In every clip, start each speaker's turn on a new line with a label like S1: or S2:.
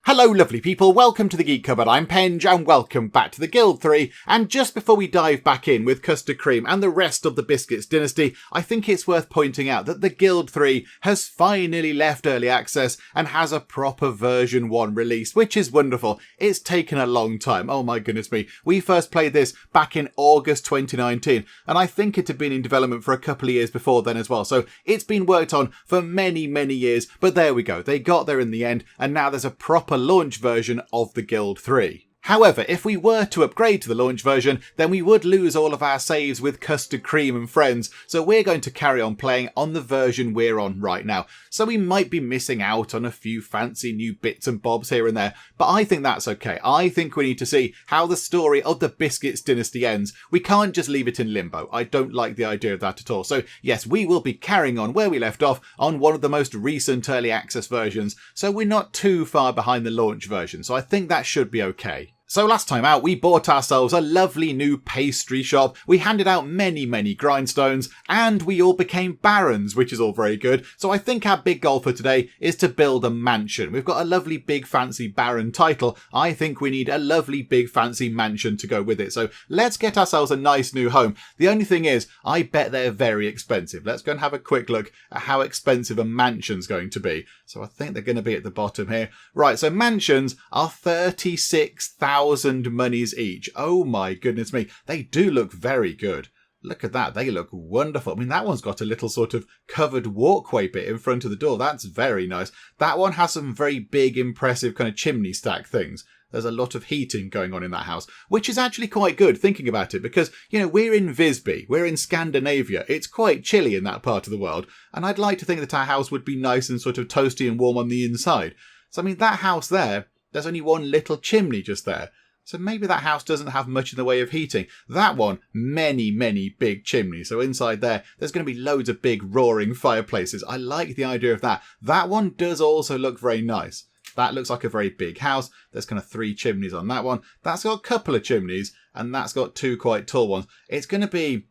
S1: Hello lovely people, welcome to the Geek Cupboard, I'm Penge and welcome back to the Guild 3, and just before we dive back in with Custard Cream and the rest of the Biscuits dynasty, I think it's worth pointing out that the Guild 3 has finally left early access and has a proper version 1 release, which is wonderful. It's taken a long time, oh my goodness me. We first played this back in August 2019, and I think it had been in development for a couple of years before then as well, so it's been worked on for many years, but there we go, they got there in the end, and now there's a proper launch version of the Guild 3. However, if we were to upgrade to the launch version, then we would lose all of our saves with Custard Cream and friends, so we're going to carry on playing on the version we're on right now. So we might be missing out on a few fancy new bits and bobs here and there, but I think that's okay. I think we need to see how the story of the Biscuits dynasty ends. We can't just leave it in limbo. I don't like the idea of that at all. So yes, we will be carrying on where we left off on one of the most recent early access versions, so we're not too far behind the launch version, so I think that should be okay. So last time out, we bought ourselves a lovely new pastry shop, we handed out many grindstones, and we all became barons, which is all very good. So I think our big goal for today is to build a mansion. We've got a lovely big fancy baron title. I think we need a lovely big fancy mansion to go with it. So let's get ourselves a nice new home. The only thing is, I bet they're very expensive. Let's go and have a quick look at how expensive a mansion's going to be. So I think they're going to be at the bottom here. Right, so mansions are 36,000 monies each. Oh my goodness me. They do look very good. Look at that. They look wonderful. I mean, that one's got a little sort of covered walkway bit in front of the door. That's very nice. That one has some very big, impressive kind of chimney stack things. There's a lot of heating going on in that house, which is actually quite good thinking about it because, you know, we're in Visby, we're in Scandinavia. It's quite chilly in that part of the world. And I'd like to think that our house would be nice and sort of toasty and warm on the inside. So, I mean, that house there, there's only one little chimney just there. So maybe that house doesn't have much in the way of heating. That one, many big chimneys. So inside there, there's going to be loads of big roaring fireplaces. I like the idea of that. That one does also look very nice. That looks like a very big house. There's kind of 3 chimneys on that one. That's got a couple of chimneys, and that's got 2 quite tall ones. It's going to be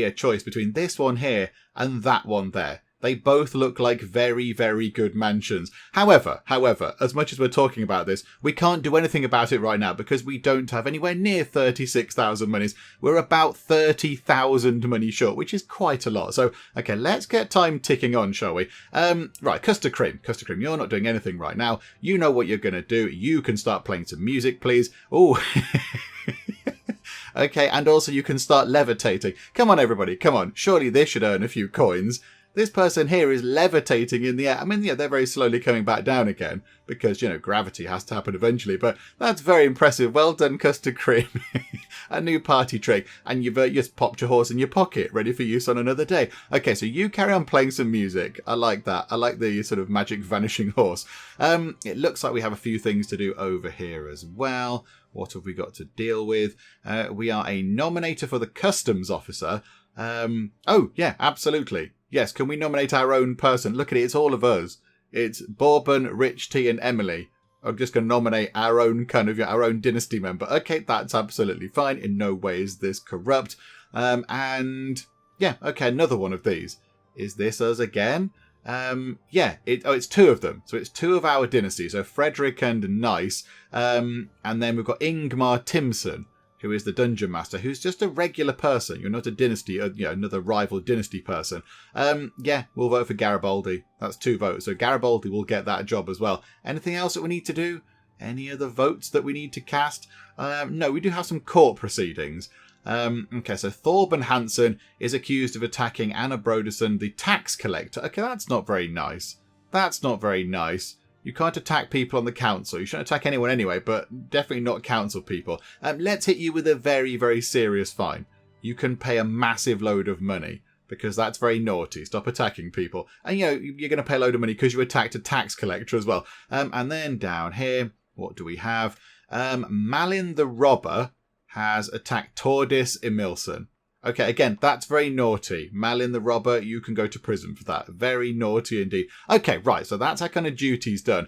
S1: a choice between this one here and that one there. They both look like very good mansions. However, as much as we're talking about this, we can't do anything about it right now because we don't have anywhere near 36,000 monies. We're about 30,000 money short, which is quite a lot. So, okay, let's get time ticking on, shall we? Right, Custard Cream, you're not doing anything right now. You know what you're going to do. You can start playing some music, please. Oh, okay, and also you can start levitating. Come on, everybody, come on. Surely this should earn a few coins. This person here is levitating in the air. I mean, yeah, they're very slowly coming back down again because, you know, gravity has to happen eventually. But that's very impressive. Well done, Custard Cream. A new party trick. And you've just popped your horse in your pocket, ready for use on another day. Okay, so you carry on playing some music. I like that. I like the sort of magic vanishing horse. It looks like we have a few things to do over here as well. What have we got to deal with? We are a nominator for the customs officer. Oh, yeah, absolutely. Yes, can we nominate our own person? Look at it, it's all of us. It's Bourbon, Rich T and Emily. I'm just going to nominate our own our own dynasty member. Okay, that's absolutely fine. In no way is this corrupt. And yeah, okay, another one of these. Is this us again? Yeah, it's 2 of them. So it's 2 of our dynasty. So Frederick and Nice. And then we've got Ingmar Timson, who is the dungeon master, who's just a regular person. You're not a dynasty, another rival dynasty person. Yeah, we'll vote for Garibaldi. That's 2 votes. So Garibaldi will get that job as well. Anything else that we need to do? Any other votes that we need to cast? No, we do have some court proceedings. Okay, so Thorben Hansen is accused of attacking Anna Broderson, the tax collector. Okay, that's not very nice. That's not very nice. You can't attack people on the council. You shouldn't attack anyone anyway, but definitely not council people. Let's hit you with a very serious fine. You can pay a massive load of money because that's very naughty. Stop attacking people. And, you know, you're going to pay a load of money because you attacked a tax collector as well. And then down here, what do we have? Malin the robber has attacked Tordis Emilson. Okay, again, that's very naughty. Malin the robber, you can go to prison for that. Very naughty indeed. Okay, right, so that's our kind of duties done.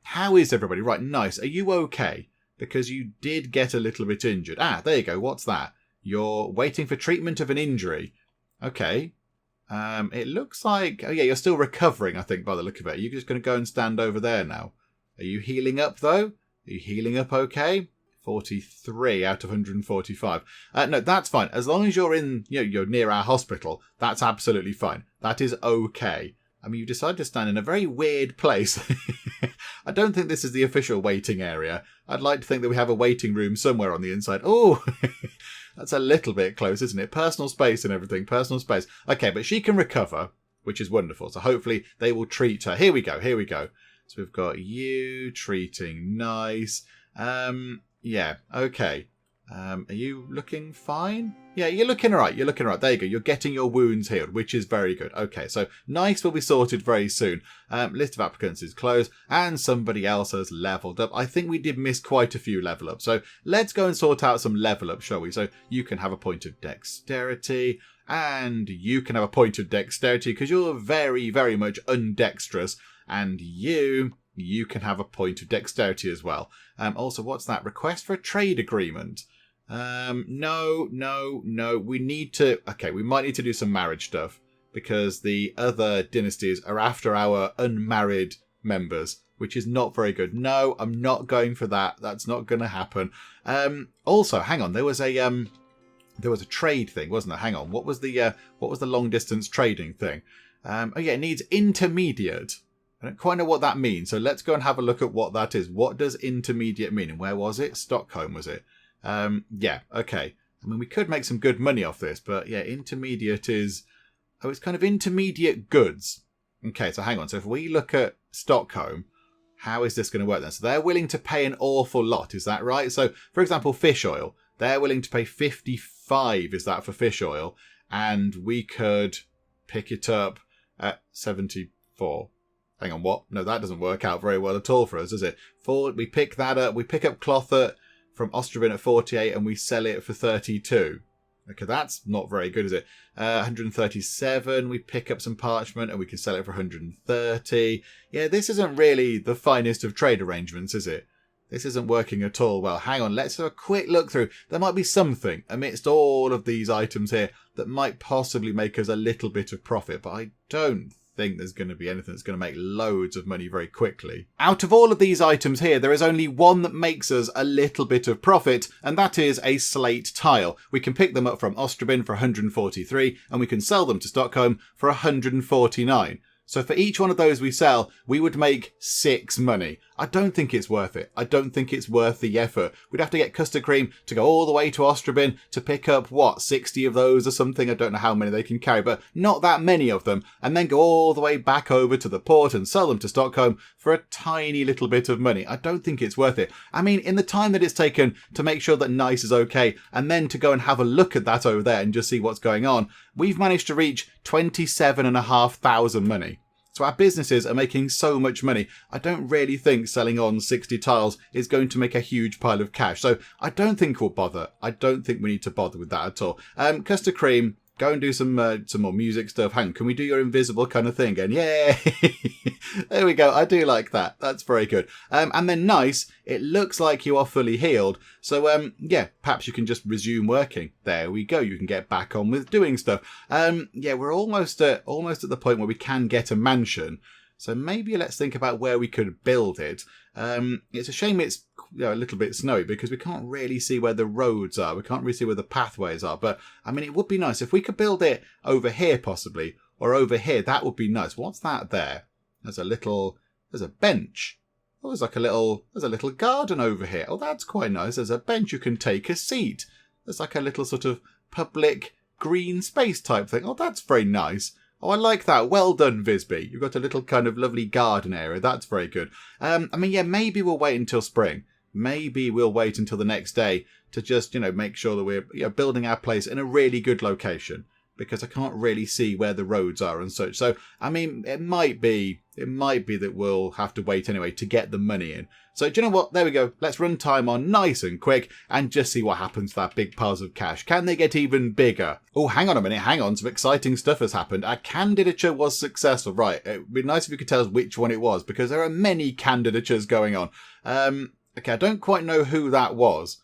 S1: How is everybody? Right, nice. Are you okay? Because you did get a little bit injured. Ah, there you go. What's that? You're waiting for treatment of an injury. Okay. It looks like... Oh, yeah, you're still recovering, I think, by the look of it. You're just going to go and stand over there now. Are you healing up, though? Are you healing up okay? 43 out of 145. No, that's fine. As long as you're you're near our hospital, that's absolutely fine. That is okay. I mean, you decided to stand in a very weird place. I don't think this is the official waiting area. I'd like to think that we have a waiting room somewhere on the inside. Oh, that's a little bit close, isn't it? Personal space and everything. Personal space. Okay, but she can recover, which is wonderful. So hopefully they will treat her. Here we go. Here we go. So we've got you treating. Nice. Yeah, okay. Are you looking fine? Yeah, you're looking all right. You're looking all right. There you go. You're getting your wounds healed, which is very good. Okay, so nice will be sorted very soon. List of applicants is closed, and somebody else has leveled up. I think we did miss quite a few level ups. So let's go and sort out some level up, shall we? So you can have a point of dexterity, and you can have a point of dexterity because you're very, very much undexterous, and you can have a point of dexterity as well. Also, what's that? Request for a trade agreement. No. We need to... Okay, we might need to do some marriage stuff because the other dynasties are after our unmarried members, which is not very good. No, I'm not going for that. That's not going to happen. Also, hang on. There was a trade thing, wasn't there? Hang on. What was the long distance trading thing? Oh yeah, it needs intermediate. I don't quite know what that means, so let's go and have a look at what that is. What does intermediate mean? And where was it? Stockholm, was it? Yeah, okay. I mean, we could make some good money off this, but yeah, intermediate is... Oh, it's kind of intermediate goods. Okay, so hang on. So if we look at Stockholm, how is this going to work then? So they're willing to pay an awful lot, is that right? So, for example, fish oil. They're willing to pay 55, is that for fish oil? And we could pick it up at 74. Hang on, what? No, that doesn't work out very well at all for us, does it? We pick that up. We pick up cloth from Ostrobin at 48 and we sell it for 32. Okay, that's not very good, is it? 137, we pick up some parchment and we can sell it for 130. Yeah, this isn't really the finest of trade arrangements, is it? This isn't working at all well. Hang on, let's have a quick look through. There might be something amidst all of these items here that might possibly make us a little bit of profit, but I don't think there's going to be anything that's going to make loads of money very quickly. Out of all of these items here, there is only one that makes us a little bit of profit, and that is a slate tile. We can pick them up from Ostrobin for 143, and we can sell them to Stockholm for 149. So for each one of those we sell, we would make 6 money. I don't think it's worth it. I don't think it's worth the effort. We'd have to get custard cream to go all the way to Ostrobin to pick up, 60 of those or something? I don't know how many they can carry, but not that many of them. And then go all the way back over to the port and sell them to Stockholm for a tiny little bit of money. I don't think it's worth it. I mean, in the time that it's taken to make sure that nice is okay, and then to go and have a look at that over there and just see what's going on, we've managed to reach 27,500 money. So our businesses are making so much money. I don't really think selling on 60 tiles is going to make a huge pile of cash. So I don't think we'll bother. I don't think we need to bother with that at all. Custard cream, go and do some more music stuff. Hang on, can we do your invisible kind of thing again? Yeah, there we go. I do like that. That's very good. And then nice, it looks like you are fully healed. So yeah, perhaps you can just resume working. There we go. You can get back on with doing stuff. Yeah, we're almost at the point where we can get a mansion. So maybe let's think about where we could build it. It's a shame it's a little bit snowy because we can't really see where the roads are. We can't really see where the pathways are. But I mean, it would be nice if we could build it over here possibly, or over here. That would be nice. What's that there? There's a bench. Oh, there's a little garden over here. Oh, that's quite nice. There's a bench. You can take a seat. There's like a little sort of public green space type thing. Oh, that's very nice. Oh, I like that. Well done, Visby. You've got a little kind of lovely garden area. That's very good. I mean, yeah, maybe we'll wait until spring. Maybe we'll wait until the next day to just, make sure that we're building our place in a really good location, because I can't really see where the roads are and such. So, I mean, it might be that we'll have to wait anyway to get the money in. So, do you know what? There we go. Let's run time on nice and quick and just see what happens to that big piles of cash. Can they get even bigger? Oh, hang on a minute. Hang on. Some exciting stuff has happened. Our candidature was successful. Right. It would be nice if you could tell us which one it was, because there are many candidatures going on. Okay, I don't quite know who that was.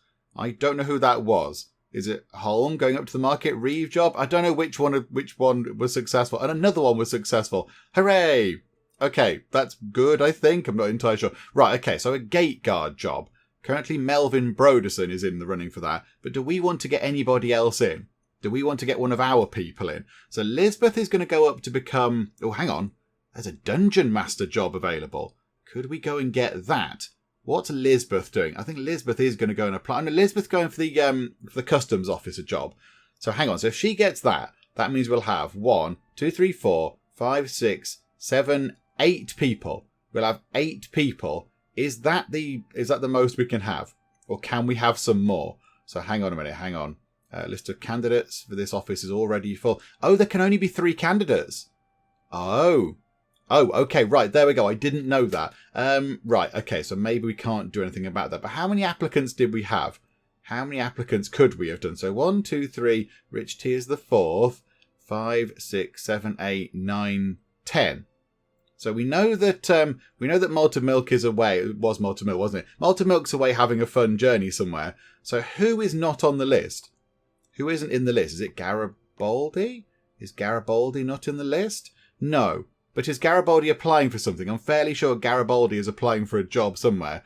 S1: Is it Holm going up to the market? Reeve job? I don't know which one was successful. And another one was successful. Hooray! Okay, that's good, I think. I'm not entirely sure. Right, okay, so a gate guard job. Currently, Melvin Broderson is in the running for that. But do we want to get anybody else in? Do we want to get one of our people in? So Lisbeth is going to go up to become... Oh, hang on. There's a dungeon master job available. Could we go and get that? What's Lisbeth doing? I think Lisbeth is going to go and apply. And Lisbeth's going for the customs officer job. So hang on. So if she gets that, that means we'll have 1, 2, 3, 4, 5, 6, 7, 8 people. We'll have 8 people. Is that the most we can have? Or can we have some more? So hang on a minute. Hang on. List of candidates for this office is already full. Oh, there can only be 3 candidates. Oh, okay, right, there we go. I didn't know that. Right, okay, so maybe we can't do anything about that. But how many applicants did we have? How many applicants could we have done? So 1, 2, 3, Rich T is the 4th, 5, 6, 7, 8, 9, 10. So we know that MaltedMilk is away. It was MaltedMilk, wasn't it? MaltedMilk's away having a fun journey somewhere. So who is not on the list? Who isn't in the list? Is it Garibaldi? Is Garibaldi not in the list? No. But is Garibaldi applying for something? I'm fairly sure Garibaldi is applying for a job somewhere.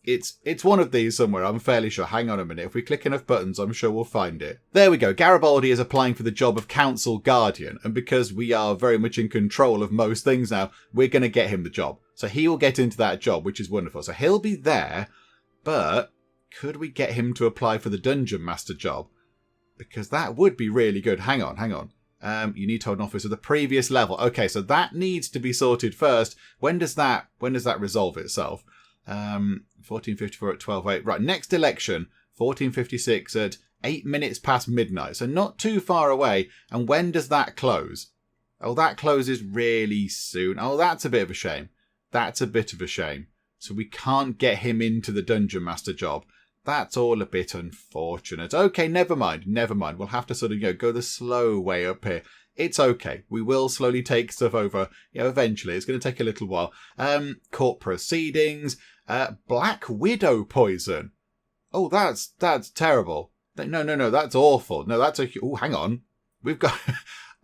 S1: It's one of these somewhere, I'm fairly sure. Hang on a minute. If we click enough buttons, I'm sure we'll find it. There we go. Garibaldi is applying for the job of Council Guardian. And because we are very much in control of most things now, we're going to get him the job. So he will get into that job, which is wonderful. So he'll be there. But could we get him to apply for the Dungeon Master job? Because that would be really good. Hang on. You need to hold an office of the previous level. Okay, so that needs to be sorted first. When does that resolve itself? 1454 at 12:08. Right, next election, 1456 at 8 minutes past midnight. So not too far away. And when does that close? Oh, that closes really soon. Oh, that's a bit of a shame. That's a bit of a shame. So we can't get him into the Dungeon Master job. That's all a bit unfortunate. Okay, never mind. We'll have to sort of, go the slow way up here. It's okay. We will slowly take stuff over, eventually. It's going to take a little while. Court proceedings. Black Widow poison. Oh, that's terrible. No, that's awful. No, that's oh, hang on. We've got...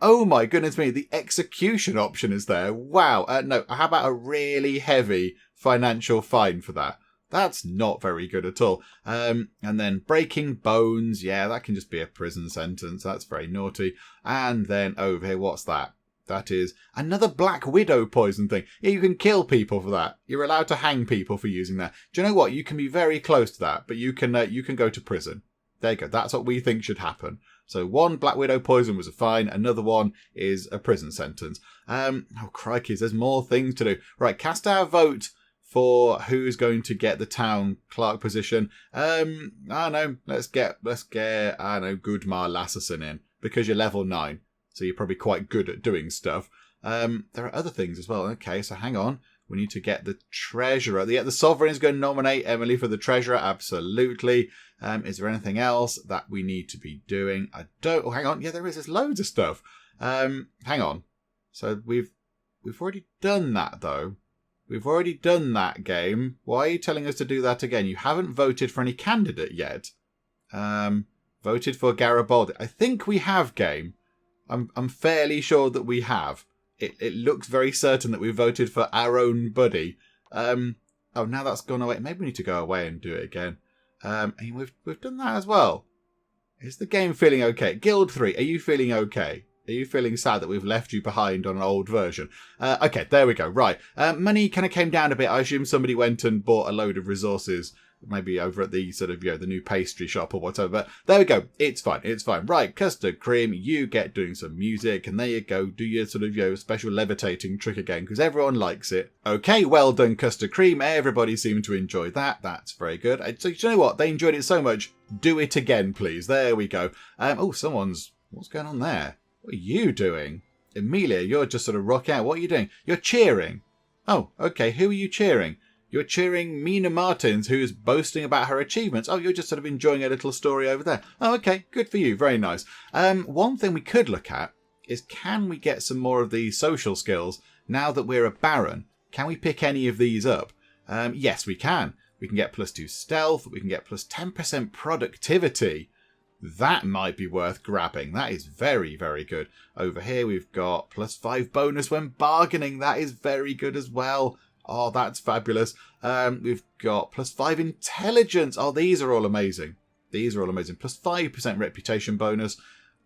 S1: Oh my goodness me, the execution option is there. Wow. No, how about a really heavy financial fine for that? That's not very good at all. And then breaking bones. Yeah, that can just be a prison sentence. That's very naughty. And then over here, what's that? That is another Black Widow poison thing. Yeah, you can kill people for that. You're allowed to hang people for using that. Do you know what? You can be very close to that, but you can go to prison. There you go. That's what we think should happen. So 1 Black Widow poison was a fine. Another one is a prison sentence. Oh, crikey, there's more things to do. Right, cast our vote for who's going to get the town clerk position. I don't know. Let's get I don't know, Goodmar Lasserson in, because you're level 9, so you're probably quite good at doing stuff. There are other things as well. Okay, so hang on. We need to get the treasurer. The sovereign is going to nominate Emily for the treasurer. Absolutely. Is there anything else that we need to be doing? I don't. Oh, hang on. Yeah, there is. There's loads of stuff. Hang on. So we've already done that though. We've already done that game. Why are you telling us to do that again? You haven't voted for any candidate yet. Voted for Garibaldi. I think we have, game. I'm fairly sure that we have. It looks very certain that we voted for our own buddy. Oh, now that's gone away. Maybe we need to go away and do it again. And we've done that as well. Is the game feeling okay? Guild 3, are you feeling okay? Are you feeling sad that we've left you behind on an old version? Okay, there we go. Right. Money kind of came down a bit. I assume somebody went and bought a load of resources, maybe over at the sort of, the new pastry shop or whatever. But there we go. It's fine. Right, Custard Cream, you get doing some music, and there you go. Do your sort of, special levitating trick again, because everyone likes it. Okay, well done, Custard Cream. Everybody seemed to enjoy that. That's very good. So, you know what? They enjoyed it so much. Do it again, please. There we go. What's going on there? What are you doing? Emilia, you're just sort of rocking out. What are you doing? You're cheering. Oh, okay. Who are you cheering? You're cheering Mina Martins, who is boasting about her achievements. Oh, you're just sort of enjoying a little story over there. Oh, okay. Good for you. Very nice. One thing we could look at is, can we get some more of these social skills now that we're a baron? Can we pick any of these up? Yes, we can. We can get +2 stealth. We can get plus 10% productivity. That might be worth grabbing. That is very, very good. Over here we've got +5 bonus when bargaining. That is very good as well. Oh, that's fabulous. We've got +5 intelligence. Oh, these are all amazing. These are all amazing. +5% reputation bonus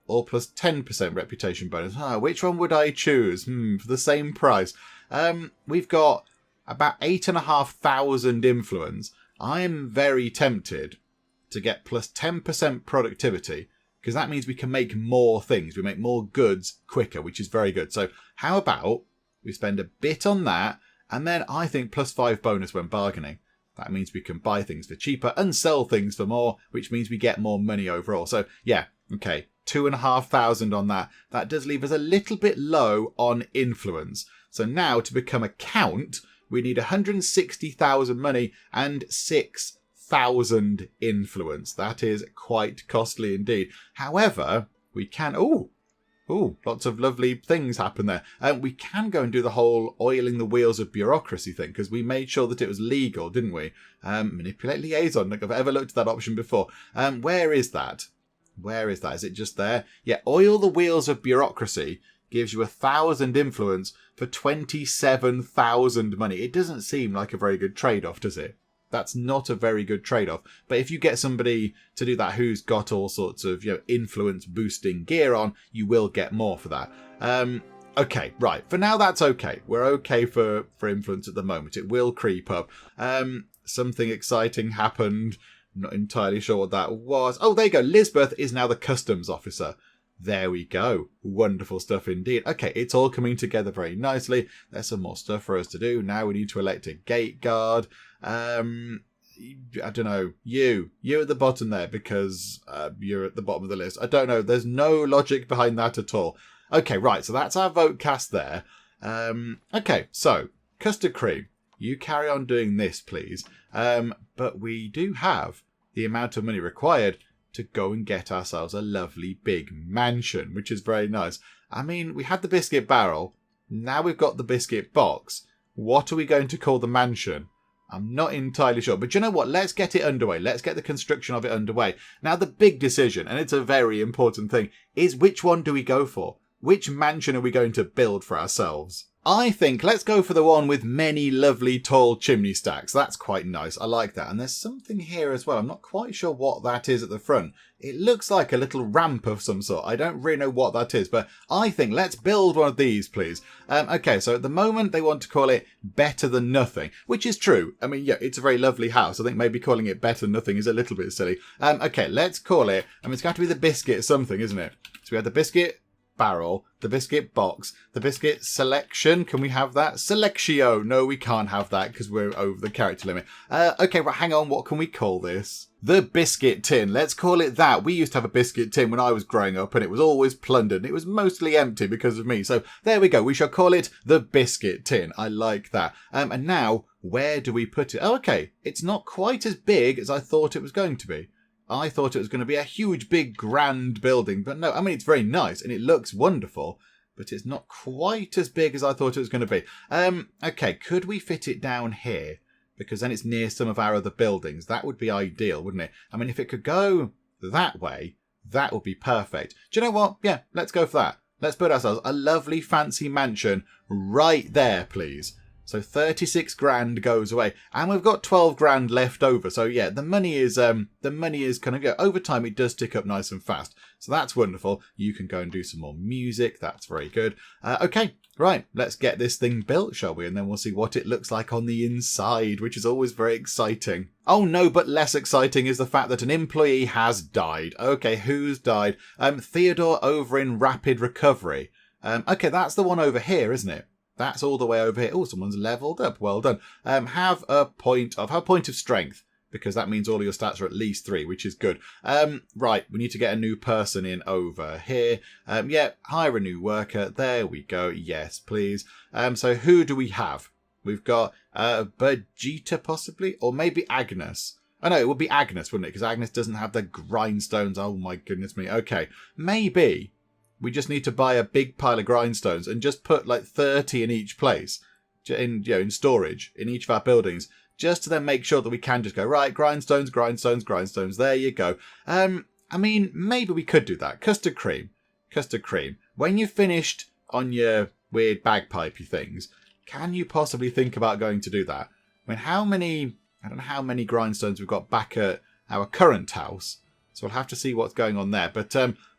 S1: or +10% reputation bonus. Which one would I choose? For the same price. We've got about 8,500 influence. I am very tempted to get +10% productivity, because that means we can make more things. We make more goods quicker, which is very good. So how about we spend a bit on that, and then I think +5 bonus when bargaining. That means we can buy things for cheaper and sell things for more, which means we get more money overall. So yeah, okay, 2,500 on that. That does leave us a little bit low on influence. So now to become a count, we need 160,000 money and 6,000 influence. That is quite costly indeed. However, we can... Ooh, lots of lovely things happen there. We can go and do the whole oiling the wheels of bureaucracy thing, because we made sure that it was legal, didn't we? Manipulate liaison. I don't think I've ever looked at that option before. Where is that? Where is that? Is it just there? Yeah, oil the wheels of bureaucracy gives you 1,000 influence for 27,000 money. It doesn't seem like a very good trade-off, does it? That's not a very good trade-off. But if you get somebody to do that who's got all sorts of, influence boosting gear on, you will get more for that. Okay, right. For now, that's okay. We're okay for influence at the moment. It will creep up. Something exciting happened. Not entirely sure what that was. Oh, there you go. Lisbeth is now the customs officer. There we go. Wonderful stuff indeed. Okay, it's all coming together very nicely. There's some more stuff for us to do. Now we need to elect a gate guard. I don't know. You at the bottom there, because you're at the bottom of the list. I don't know. There's no logic behind that at all. Okay, right. So that's our vote cast there. Okay, so custard cream, you carry on doing this, please. But we do have the amount of money required to go and get ourselves a lovely big mansion, which is very nice. I mean, we had the biscuit barrel. Now we've got the biscuit box. What are we going to call the mansion? I'm not entirely sure. But you know what? Let's get it underway. Let's get the construction of it underway. Now, the big decision, and it's a very important thing, is which one do we go for? Which mansion are we going to build for ourselves? I think let's go for the one with many lovely tall chimney stacks. That's quite nice. I like that. And there's something here as well. I'm not quite sure what that is at the front. It looks like a little ramp of some sort. I don't really know what that is, but I think let's build one of these, please. Okay, so at the moment they want to call it Better Than Nothing, which is true. I mean, yeah, it's a very lovely house. I think maybe calling it Better Than Nothing is a little bit silly. Okay, let's call it, it's going to be the biscuit something, isn't it? So we have the biscuit barrel, the biscuit box, the biscuit selection. Can we have that? Selectio. No, we can't have that because we're over the character limit. Okay, right, hang on. What can we call this? The biscuit tin. Let's call it that. We used to have a biscuit tin when I was growing up and it was always plundered. It was mostly empty because of me. So there we go. We shall call it the biscuit tin. I like that. And now, where do we put it? Oh, okay. It's not quite as big as I thought it was going to be. I thought it was going to be a huge, big, grand building. But no, it's very nice and it looks wonderful. But it's not quite as big as I thought it was going to be. Okay, could we fit it down here? Because then it's near some of our other buildings. That would be ideal, wouldn't it? If it could go that way, that would be perfect. Do you know what? Yeah, let's go for that. Let's build ourselves a lovely, fancy mansion right there, please. So 36 grand goes away, and we've got 12 grand left over. So yeah, the money is kind of over time. It does tick up nice and fast. So that's wonderful. You can go and do some more music. That's very good. Okay, right. Let's get this thing built, shall we? And then we'll see what it looks like on the inside, which is always very exciting. Oh no, but less exciting is the fact that an employee has died. Okay, who's died? Theodore over in rapid recovery. Okay, that's the one over here, isn't it? That's all the way over here. Oh, someone's leveled up. Well done. Have a point of strength, because that means all of your stats are at least 3, which is good. Right, we need to get a new person in over here. Yeah, hire a new worker. There we go. Yes, please. So who do we have? We've got Birgitta possibly, or maybe Agnes. Oh no, it would be Agnes, wouldn't it? Because Agnes doesn't have the grindstones. Oh my goodness me. Okay, maybe we just need to buy a big pile of grindstones and just put like 30 in each place, in storage in each of our buildings, just to then make sure that we can just go, right, grindstones. There you go. I mean, maybe we could do that. Custard cream. Custard cream. When you've finished on your weird bagpipey things, can you possibly think about going to do that? I mean, I don't know how many grindstones we've got back at our current house. So we'll have to see what's going on there. But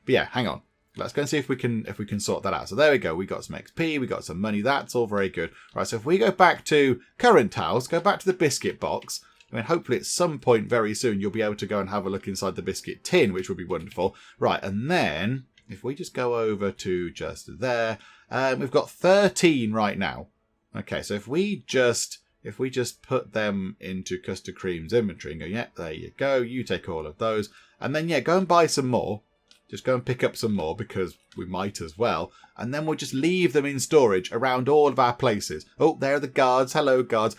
S1: yeah, hang on. Let's go and see if we can sort that out. So there we go. We got some XP. We got some money. That's all very good. Right. So if we go back to current house, go back to the biscuit box. I mean, hopefully at some point very soon you'll be able to go and have a look inside the biscuit tin, which would be wonderful. Right. And then if we just go over to just there, we've got 13 right now. Okay. So if we just put them into Custard Cream's inventory and go, yeah, there you go. You take all of those. And then, yeah, go and buy some more. Just go and pick up some more because we might as well. And then we'll just leave them in storage around all of our places. Oh, there are the guards. Hello, guards.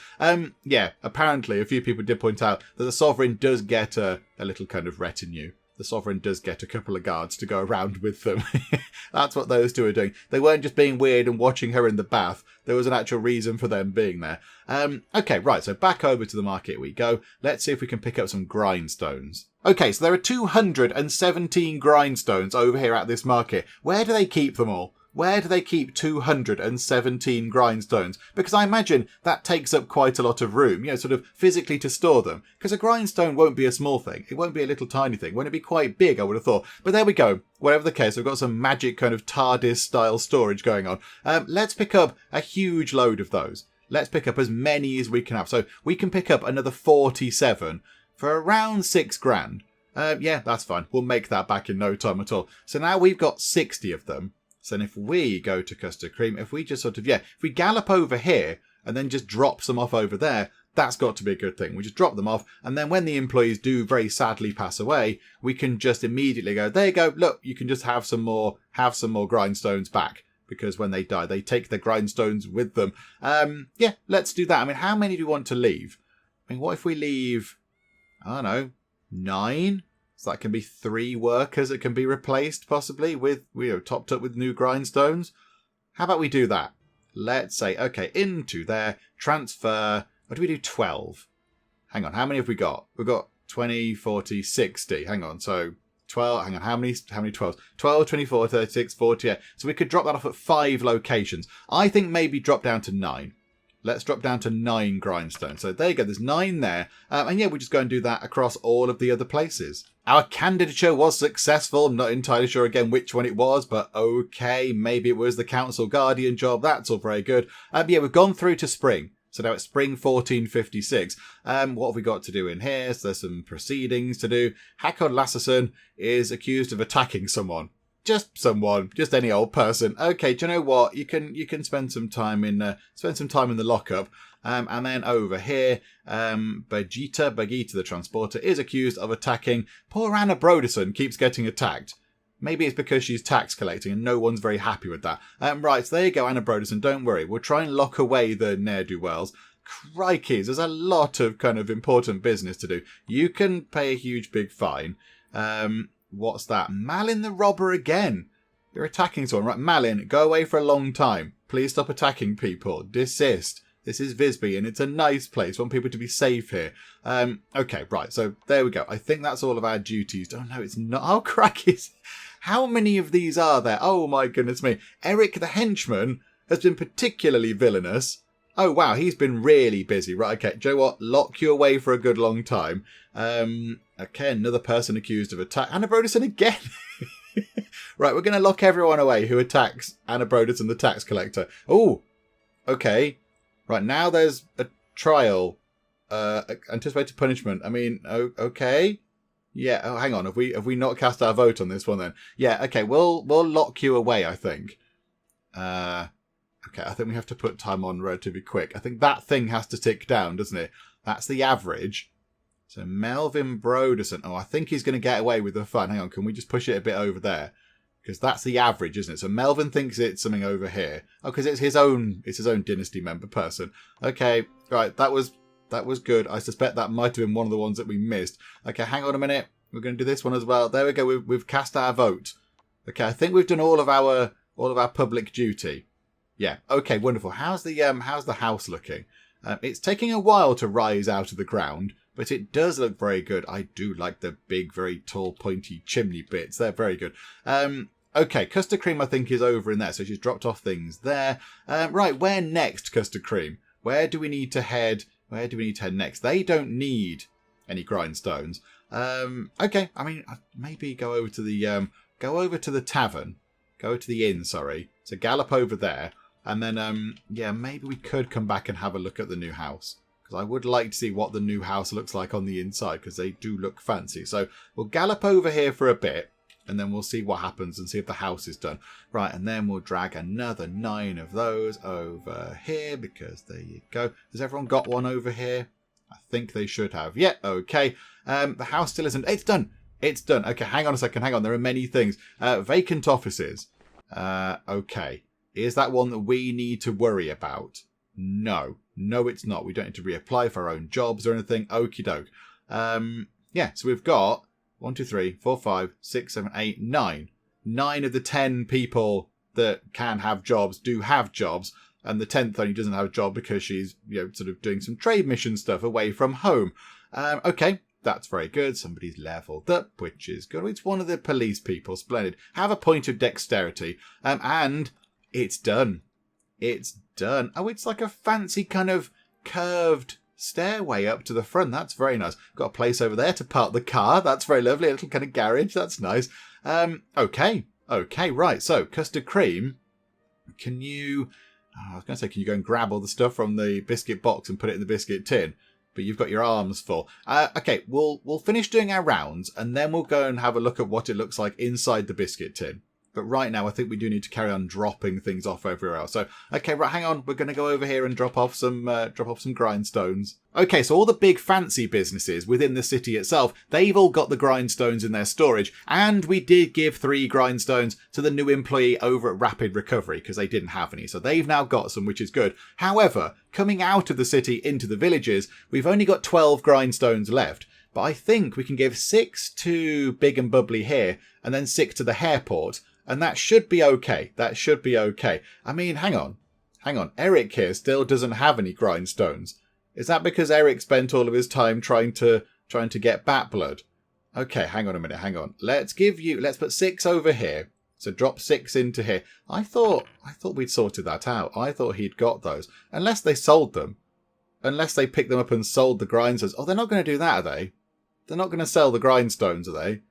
S1: Yeah, apparently a few people did point out that the Sovereign does get a little kind of retinue. The Sovereign does get a couple of guards to go around with them. That's what those two are doing. They weren't just being weird and watching her in the bath. There was an actual reason for them being there. Okay, right, so back over to the market we go. Let's see if we can pick up some grindstones. Okay, so there are 217 grindstones over here at this market. Where do they keep them all? Where do they keep 217 grindstones? Because I imagine that takes up quite a lot of room, sort of physically to store them. Because a grindstone won't be a small thing. It won't be a little tiny thing. Won't it be quite big, I would have thought. But there we go. Whatever the case, we've got some magic kind of TARDIS-style storage going on. Let's pick up a huge load of those. Let's pick up as many as we can have. So we can pick up another 47 for around 6 grand. Yeah, that's fine. We'll make that back in no time at all. So now we've got 60 of them. So then if we go to Custard Cream, if we just if we gallop over here and then just drop some off over there, that's got to be a good thing. We just drop them off. And then when the employees do very sadly pass away, we can just immediately go, there you go. Look, you can just have some more grindstones back. Because when they die, they take the grindstones with them. Yeah, let's do that. I mean, how many do we want to leave? I mean, what if we leave, I don't know, 9? So that can be 3 workers that can be replaced, possibly, with, topped up with new grindstones. How about we do that? Let's say, okay, into there, transfer, what do we do, 12? Hang on, how many have we got? We've got 20, 40, 60. Hang on, so 12, hang on, how many 12s? 12, 24, 36, 40, yeah. So we could drop that off at 5 locations. I think maybe drop down to 9. Let's drop down to 9 grindstones. So there you go, there's 9 there. And yeah, we'll just go and do that across all of the other places. Our candidature was successful. I'm not entirely sure again which one it was, but okay, maybe it was the Council Guardian job. That's all very good. Yeah, we've gone through to spring. So now it's spring 1456. What have we got to do in here? So there's some proceedings to do. Hakon Lasseson is accused of attacking someone. Just someone, just any old person. Okay, do you know what? You can spend some time in the lockup. And then over here, Bagita the transporter is accused of attacking. Poor Anna Broderson keeps getting attacked. Maybe it's because she's tax collecting and no one's very happy with that. Right, so there you go, Anna Broderson. Don't worry. We'll try and lock away the ne'er-do-wells. Crikey, there's a lot of kind of important business to do. You can pay a huge big fine. What's that? Malin the robber again. You're attacking someone. Right, Malin, go away for a long time. Please stop attacking people. Desist. This is Visby and it's a nice place. I want people to be safe here. Okay, right. So there we go. I think that's all of our duties. Oh, no, it's not. Oh, crikey. How many of these are there? Oh, my goodness me. Eric the henchman has been particularly villainous. Oh, wow. He's been really busy. Right, okay. Do you know what? Lock you away for a good long time. Okay, another person accused of attack. Anna Broderson again. Right, we're going to lock everyone away who attacks Anna Broderson, the tax collector. Oh, okay. Right, now there's a trial. Anticipated punishment. I mean, okay. Yeah, oh, hang on. Have we not cast our vote on this one then? Yeah, okay, we'll lock you away, I think. Okay, I think we have to put time on relatively quick. I think that thing has to tick down, doesn't it? That's the average. So Melvin Broderson. Oh, I think he's going to get away with the fun. Hang on, can we just push it a bit over there? Because that's the average, isn't it? So Melvin thinks it's something over here. Oh, because it's his own Dynasty member person. Okay, right, that was good. I suspect that might have been one of the ones that we missed. Okay, hang on a minute. We're going to do this one as well. There we go. We've cast our vote. Okay, I think we've done all of our public duty. Yeah. Okay, wonderful. How's the house looking? It's taking a while to rise out of the ground, but it does look very good. I do like the big, very tall, pointy chimney bits. They're very good. Okay, Custard Cream, I think, is over in there. So she's dropped off things there. Right, where next, Custard Cream? Where do we need to head? Where do we need to head next? They don't need any grindstones. Okay, I mean, maybe go over to the tavern. Go to the inn, sorry. So gallop over there. And then, yeah, maybe we could come back and have a look at the new house. Because I would like to see what the new house looks like on the inside. Because they do look fancy. So we'll gallop over here for a bit. And then we'll see what happens and see if the house is done. Right, and then we'll drag another 9 of those over here. Because there you go. Has everyone got one over here? I think they should have. Yeah, okay. The house still isn't... It's done. It's done. Okay, hang on a second. Hang on. There are many things. Vacant offices. Okay. Is that one that we need to worry about? No. No, it's not. We don't need to reapply for our own jobs or anything. Okie doke. Yeah, so we've got 1, 2, 3, 4, 5, 6, 7, 8, 9. 9 of the 10 people that can have jobs do have jobs. And the 10th only doesn't have a job because she's, sort of doing some trade mission stuff away from home. Okay. That's very good. Somebody's leveled up, which is good. It's one of the police people. Splendid. Have a point of dexterity. And it's done. It's done. Oh, it's like a fancy kind of curved stairway up to the front. That's very nice. Got a place over there to park the car. That's very lovely. A little kind of garage. That's nice. Okay. Okay, right. So, Custard Cream, can you... I was going to say, can you go and grab all the stuff from the biscuit box and put it in the biscuit tin? But you've got your arms full. Okay, we'll finish doing our rounds and then we'll go and have a look at what it looks like inside the biscuit tin. But right now, I think we do need to carry on dropping things off everywhere else. So, okay, right, hang on. We're going to go over here and drop off some grindstones. Okay, so all the big fancy businesses within the city itself, they've all got the grindstones in their storage. And we did give 3 grindstones to the new employee over at Rapid Recovery because they didn't have any. So they've now got some, which is good. However, coming out of the city into the villages, we've only got 12 grindstones left. But I think we can give 6 to Big and Bubbly here and then 6 to the Hairport. And that should be okay. That should be okay. I mean, hang on. Hang on. Eric here still doesn't have any grindstones. Is that because Eric spent all of his time trying to get bat blood? Okay, hang on a minute. Hang on. Let's put 6 over here. So drop 6 into here. I thought we'd sorted that out. I thought he'd got those. Unless they sold them. Unless they picked them up and sold the grindstones. Oh, they're not going to do that, are they? They're not going to sell the grindstones, are they?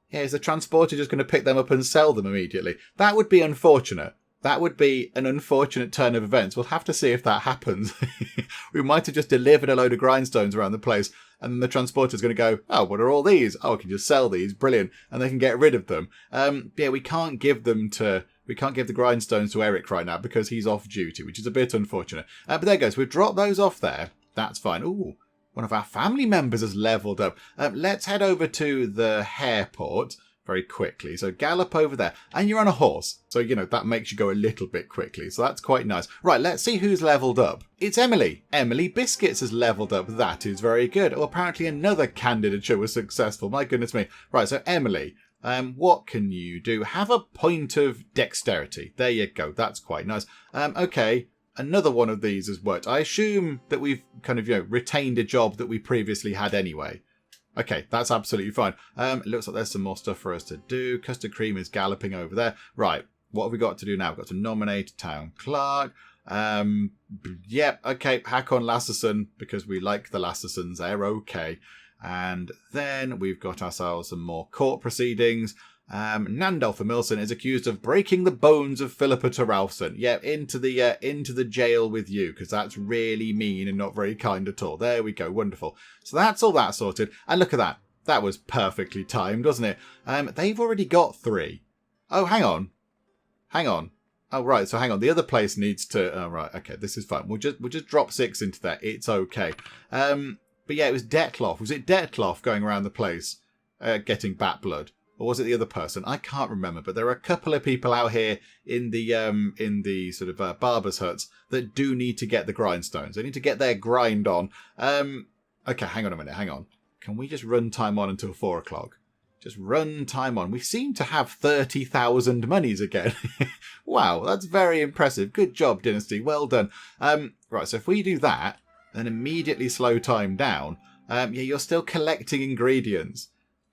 S1: Yeah, is the transporter just going to pick them up and sell them immediately? That would be unfortunate. That would be an unfortunate turn of events. We'll have to see if that happens. We might have just delivered a load of grindstones around the place, and then the transporter's going to go, oh, what are all these? Oh, I can just sell these. Brilliant. And they can get rid of them. Yeah, we can't give the grindstones to Eric right now because he's off duty, which is a bit unfortunate. But there goes. We've dropped those off there. That's fine. Ooh. One of our family members has leveled up. Let's head over to the Hairport very quickly. So gallop over there. And you're on a horse. So, that makes you go a little bit quickly. So that's quite nice. Right, let's see who's leveled up. It's Emily. Emily Biscuits has leveled up. That is very good. Oh, apparently another candidature was successful. My goodness me. Right, so Emily, what can you do? Have a point of dexterity. There you go. That's quite nice. Okay. Another one of these has worked. I assume that we've kind of, retained a job that we previously had anyway. Okay, that's absolutely fine. It looks like there's some more stuff for us to do. Custard Cream is galloping over there. Right, what have we got to do now? We've got to nominate a town clerk. Yep, okay, hack on Lasserson because we like the Lassersons. They're okay. And then we've got ourselves some more court proceedings. Nandolf Milson is accused of breaking the bones of Philippa Terralson. Yeah, into the jail with you, because that's really mean and not very kind at all. There we go, wonderful. So that's all that sorted. And look at that. That was perfectly timed, wasn't it? They've already got 3. Oh, hang on. Oh, right, so hang on. The other place needs to... Oh, right, okay, this is fine. We'll just drop 6 into there. It's okay. But yeah, it was Detloff. Was it Detloff going around the place getting bat blood? Or was it the other person? I can't remember, but there are a couple of people out here in the sort of barber's huts that do need to get the grindstones. They need to get their grind on. Okay, hang on a minute, hang on. Can we just run time on until 4 o'clock? Just run time on. We seem to have 30,000 monies again. Wow, that's very impressive. Good job, Dynasty. Well done. Right, so if we do that, and immediately slow time down, yeah, you're still collecting ingredients.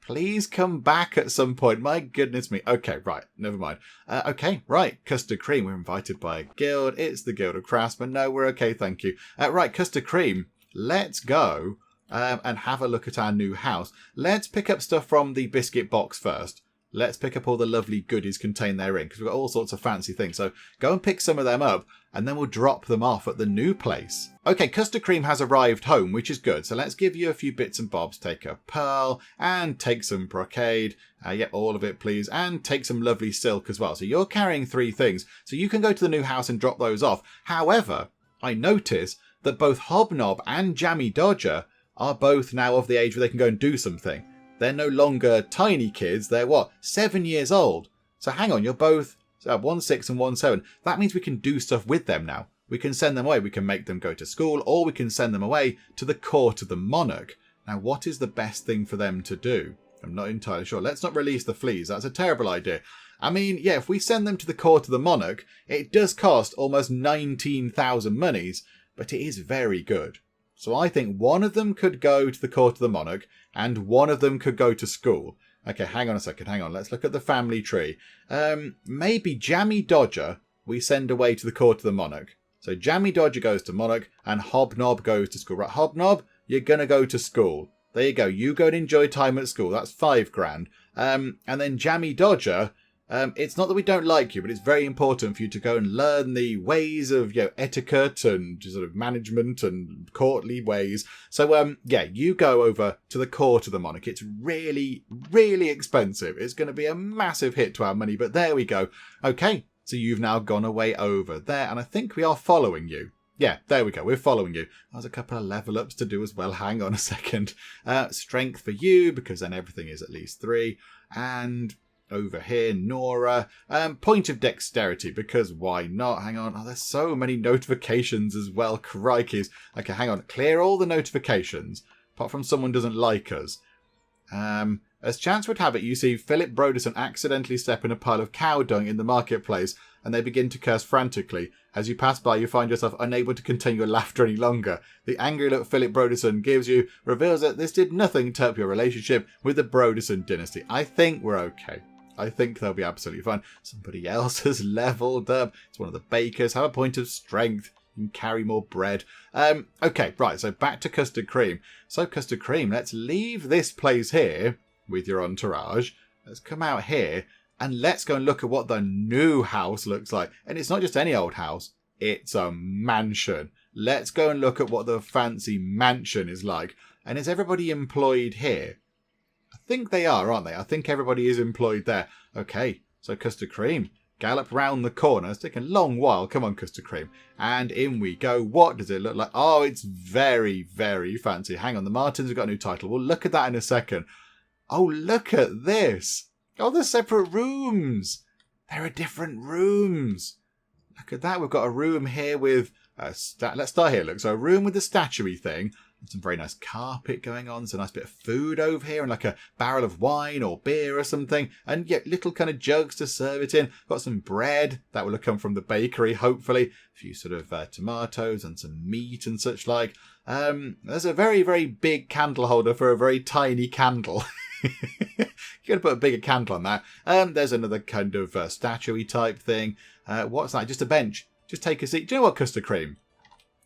S1: Please come back at some point. My goodness me. Okay, right. Never mind. Okay, right. Custard cream. We're invited by a guild. It's the Guild of Craftsmen. No, we're okay. Thank you. Right, custard cream. Let's go and have a look at our new house. Let's pick up stuff from the biscuit box first. Let's pick up all the lovely goodies contained therein because we've got all sorts of fancy things. So go and pick some of them up and then we'll drop them off at the new place. Okay, custard cream has arrived home, which is good. So let's give you a few bits and bobs. Take a pearl and take some brocade. Yeah, all of it, please. And take some lovely silk as well. So you're carrying 3 things. So you can go to the new house and drop those off. However, I notice that both Hobnob and Jammy Dodger are both now of the age where they can go and do something. They're no longer tiny kids. They're what? 7 years old. So hang on, you're both 1 6 and 1 7. That means we can do stuff with them now. We can send them away. We can make them go to school, or we can send them away to the court of the monarch. Now, what is the best thing for them to do? I'm not entirely sure. Let's not release the fleas. That's a terrible idea. I mean, yeah, if we send them to the court of the monarch, it does cost almost 19,000 monies, but it is very good. So I think one of them could go to the court of the monarch and one of them could go to school. Okay, hang on a second. Hang on. Let's look at the family tree. Maybe Jammy Dodger we send away to the court of the monarch. So Jammy Dodger goes to monarch and Hobnob goes to school. Right, Hobnob, you're going to go to school. There you go. You go and enjoy time at school. That's 5 grand. And then Jammy Dodger, it's not that we don't like you, but it's very important for you to go and learn the ways of etiquette and sort of management and courtly ways. So, yeah, you go over to the court of the monarch. It's really, really expensive. It's going to be a massive hit to our money, but there we go. Okay, so you've now gone away over there, and I think we are following you. Yeah, there we go. We're following you. There's a couple of level ups to do as well. Hang on a second. Strength for you, because then everything is at least 3. And over here, Nora. Point of dexterity, because why not? Hang on. Oh, there's so many notifications as well. Crikeys. Okay, hang on. Clear all the notifications, apart from someone doesn't like us. As chance would have it, you see Philip Broderson accidentally step in a pile of cow dung in the marketplace, and they begin to curse frantically. As you pass by, you find yourself unable to contain your laughter any longer. The angry look Philip Broderson gives you reveals that this did nothing to help your relationship with the Broderson dynasty. I think we're okay. I think they'll be absolutely fine. Somebody else has leveled up. It's one of the bakers. Have a point of strength. You can carry more bread. Okay, right, so back to custard cream. So, custard cream, let's leave this place here with your entourage. Let's come out here and let's go and look at what the new house looks like. And it's not just any old house. It's a mansion. Let's go and look at what the fancy mansion is like. And is everybody employed here? I think they are, aren't they? I think everybody is employed there. Okay, so custard cream. Gallop round the corner. It's taking a long while. Come on, custard cream. And in we go. What does it look like? Oh, it's very, very fancy. Hang on, the Martins have got a new title. We'll look at that in a second. Oh, look at this. Oh, there's separate rooms. There are different rooms. Look at that. We've got a room here with... let's start here. Look, so a room with a statuary thing. Some very nice carpet going on. Some nice bit of food over here. And like a barrel of wine or beer or something. And yeah, little kind of jugs to serve it in. Got some bread. That will have come from the bakery, hopefully. A few sort of tomatoes and some meat and such like. There's a very, very big candle holder for a very tiny candle. You're going to put a bigger candle on that. There's another kind of statuary type thing. What's that? Just a bench. Just take a seat. Do you know what, custard cream?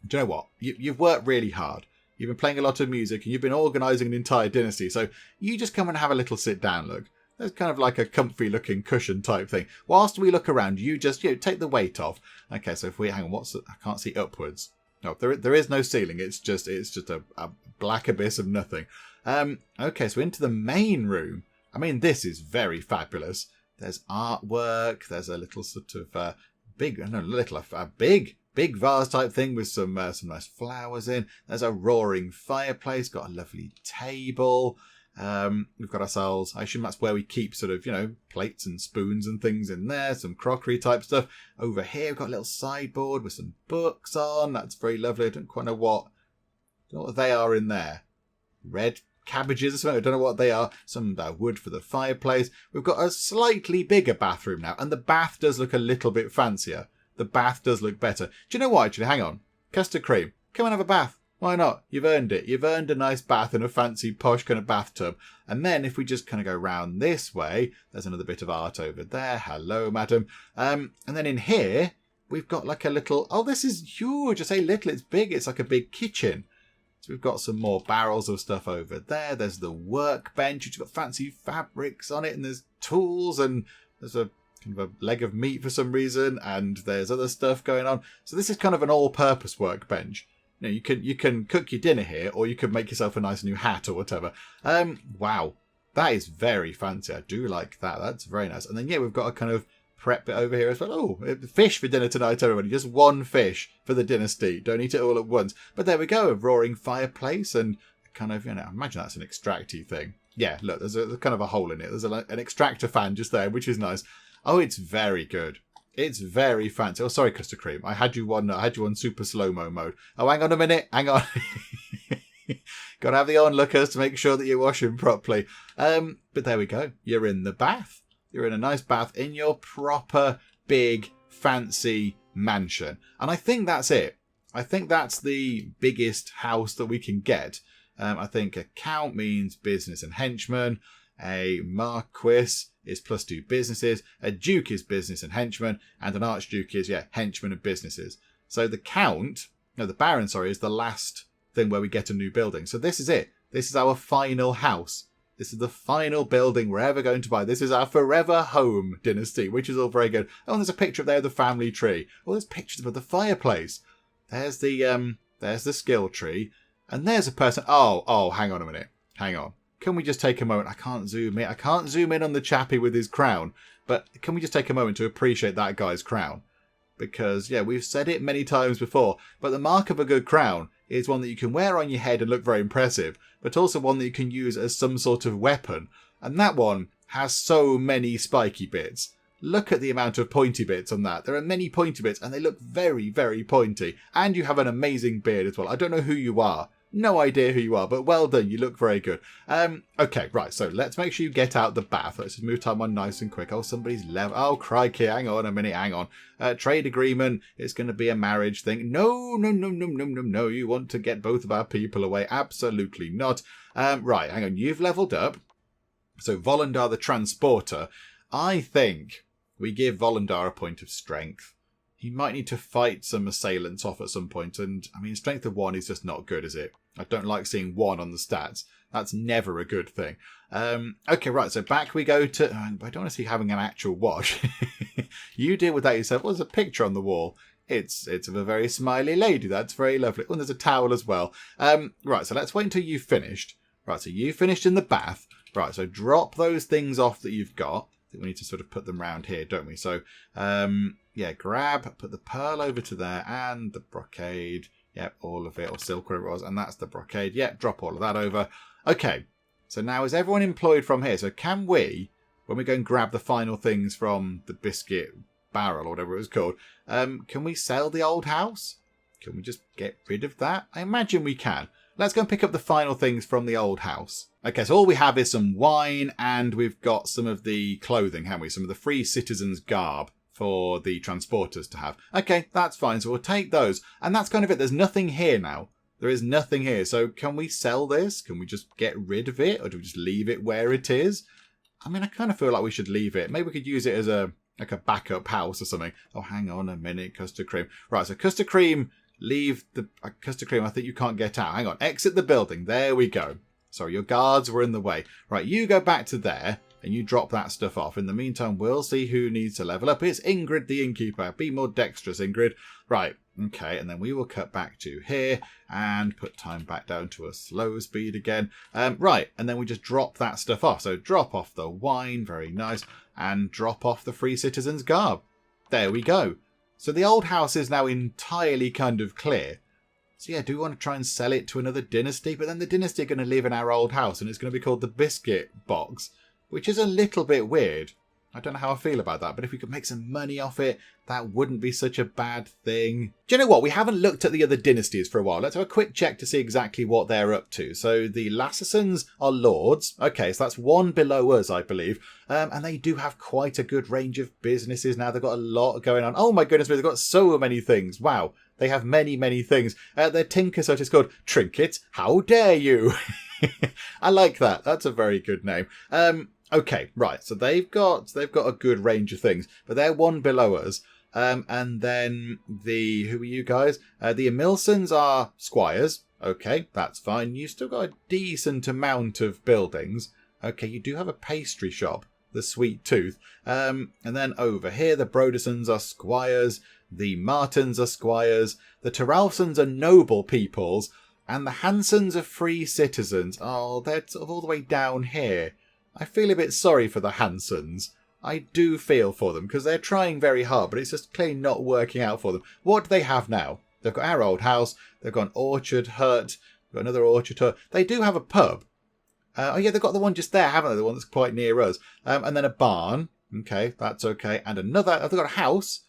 S1: Do you know what? You've worked really hard. You've been playing a lot of music and you've been organising an entire dynasty. So you just come and have a little sit down, look. There's kind of like a comfy looking cushion type thing. Whilst we look around, you just take the weight off. Okay, so if we hang on, I can't see upwards. No, there is no ceiling. It's just a black abyss of nothing. Okay, so into the main room. I mean, this is very fabulous. There's artwork. There's a little sort of big vase type thing with some nice flowers in. There's a roaring fireplace. Got a lovely table. We've got ourselves, I assume that's where we keep sort of, plates and spoons and things in there. Some crockery type stuff. Over here, we've got a little sideboard with some books on. That's very lovely. I don't quite know what they are in there. Red cabbages or something. I don't know what they are. Some wood for the fireplace. We've got a slightly bigger bathroom now, and the bath does look a little bit fancier. The bath does look better. Do you know what, actually? Hang on. Custard cream, come and have a bath. Why not? You've earned it. You've earned a nice bath in a fancy, posh kind of bathtub. And then if we just kind of go round this way, there's another bit of art over there. Hello, madam. And then in here, we've got like a little... Oh, this is huge. I say little, it's big. It's like a big kitchen. So we've got some more barrels of stuff over there. There's the workbench, which has got fancy fabrics on it. And there's tools, and there's a kind of a leg of meat for some reason. And there's other stuff going on. So this is kind of an all-purpose workbench. You know, you can cook your dinner here, or you can make yourself a nice new hat or whatever. Wow, that is very fancy. I do like that. That's very nice. And then, yeah, we've got a kind of prep bit over here as well. Oh, fish for dinner tonight, everybody. Just one fish for the Dynasty. Don't eat it all at once. But there we go, a roaring fireplace and kind of, you know, I imagine that's an extracty thing. Yeah, look, there's kind of a hole in it. There's an extractor fan just there, which is nice. Oh, it's very good. It's very fancy. Oh, sorry, custard cream. I had you on super slow-mo mode. Oh, hang on a minute. Hang on. Got to have the onlookers to make sure that you're washing properly. But there we go. You're in the bath. You're in a nice bath in your proper, big, fancy mansion. And I think that's it. I think that's the biggest house that we can get. I think a count means business and henchman. A marquis is +2 businesses. A duke is business and henchman. And an archduke is, henchman and businesses. So the baron, is the last thing where we get a new building. So this is it. This is our final house. This is the final building we're ever going to buy. This is our forever home Dynasty, which is all very good. Oh, and there's a picture up there of the family tree. Oh, there's pictures of the fireplace. There's the skill tree. And there's a person. Oh, hang on a minute. Hang on. Can we just take a moment? I can't zoom in. I can't zoom in on the chappie with his crown. But can we just take a moment to appreciate that guy's crown? Because, we've said it many times before, but the mark of a good crown is one that you can wear on your head and look very impressive, but also one that you can use as some sort of weapon. And that one has so many spiky bits. Look at the amount of pointy bits on that. There are many pointy bits, and they look very, very pointy. And you have an amazing beard as well. I don't know who you are. No idea who you are, but well done. You look very good. Okay, right. So let's make sure you get out the bath. Let's just move time on nice and quick. Oh, somebody's left. Oh, crikey. Hang on a minute. Hang on. Trade agreement. It's going to be a marriage thing. No. You want to get both of our people away. Absolutely not. Right. Hang on. You've leveled up. So Volundar the Transporter. I think we give Volundar a point of strength. He might need to fight some assailants off at some point. And, I mean, strength of 1 is just not good, is it? I don't like seeing 1 on the stats. That's never a good thing. Okay, right. So back we go to... I don't want to see having an actual wash. You deal with that yourself. Well, there's a picture on the wall. It's of a very smiley lady. That's very lovely. Oh, and there's a towel as well. Right, so let's wait until you've finished. Right, so you finished in the bath. Right, so drop those things off that you've got. I think we need to sort of put them round here, don't we? So, put the pearl over to there and the brocade. Yep, all of it, or silk, whatever it was. And that's the brocade. Yep, drop all of that over. Okay, so now is everyone employed from here? So can we, when we go and grab the final things from the biscuit barrel or whatever it was called, can we sell the old house? Can we just get rid of that? I imagine we can. Let's go and pick up the final things from the old house. Okay, so all we have is some wine and we've got some of the clothing, haven't we? Some of the free citizens' garb for the transporters to have. Okay, that's fine. So we'll take those. And that's kind of it. There's nothing here now. There is nothing here. So can we sell this? Can we just get rid of it? Or do we just leave it where it is? I mean, I kind of feel like we should leave it. Maybe we could use it as a backup house or something. Oh, hang on a minute. Custard cream. Right, so custard cream... Leave the custard cream. I think you can't get out. Hang on. Exit the building. There we go. Sorry, your guards were in the way. Right, you go back to there and you drop that stuff off. In the meantime, we'll see who needs to level up. It's Ingrid, the innkeeper. Be more dexterous, Ingrid. Right, okay. And then we will cut back to here and put time back down to a slow speed again. Right, and then we just drop that stuff off. So drop off the wine. Very nice. And drop off the free citizen's garb. There we go. So the old house is now entirely kind of clear. So yeah, do we want to try and sell it to another dynasty? But then the dynasty are going to live in our old house and it's going to be called the Biscuit Box, which is a little bit weird. I don't know how I feel about that, but if we could make some money off it, that wouldn't be such a bad thing. Do you know what? We haven't looked at the other dynasties for a while. Let's have a quick check to see exactly what they're up to. So the Lassasans are lords. Okay, so that's one below us, I believe. And they do have quite a good range of businesses now. They've got a lot going on. Oh my goodness, they've got so many things. Wow. They have many, many things. Their tinker sort is called Trinkets. How dare you? I like that. That's a very good name. Okay, right. So they've got a good range of things, but they're one below us. And then who are you guys? The Emilsons are squires. Okay, that's fine. You've still got a decent amount of buildings. Okay, you do have a pastry shop, the Sweet Tooth. And then over here, the Brodersons are squires. The Martins are squires. The Terralsons are noble peoples. And the Hansons are free citizens. Oh, they're sort of all the way down here. I feel a bit sorry for the Hansons. I do feel for them because they're trying very hard, but it's just clearly not working out for them. What do they have now? They've got our old house. They've got an orchard hut. They've got another orchard hut. They do have a pub. Oh, yeah, they've got the one just there, haven't they? The one that's quite near us. And then a barn. Okay, that's okay. And another. They've got a house